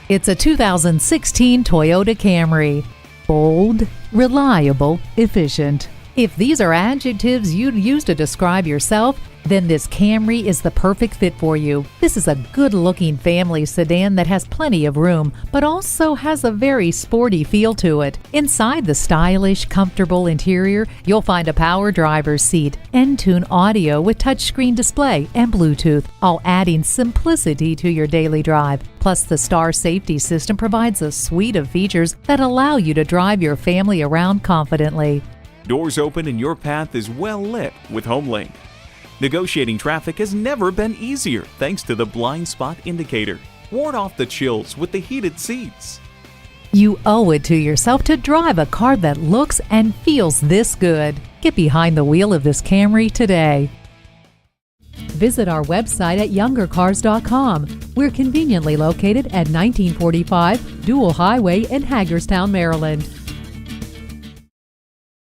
It's a 2016 Toyota Camry. Bold, reliable, efficient. If these are adjectives you'd use to describe yourself, then this Camry is the perfect fit for you. This is a good-looking family sedan that has plenty of room, but also has a very sporty feel to it. Inside the stylish, comfortable interior, you'll find a power driver's seat, Entune audio with touchscreen display and Bluetooth, all adding simplicity to your daily drive. Plus, the Star Safety System provides a suite of features that allow you to drive your family around confidently. Doors open and your path is well lit with HomeLink. Negotiating traffic has never been easier thanks to the blind spot indicator. Ward off the chills with the heated seats. You owe it to yourself to drive a car that looks and feels this good. Get behind the wheel of this Camry today. Visit our website at youngercars.com. We're conveniently located at 1945 Dual Highway in Hagerstown, Maryland.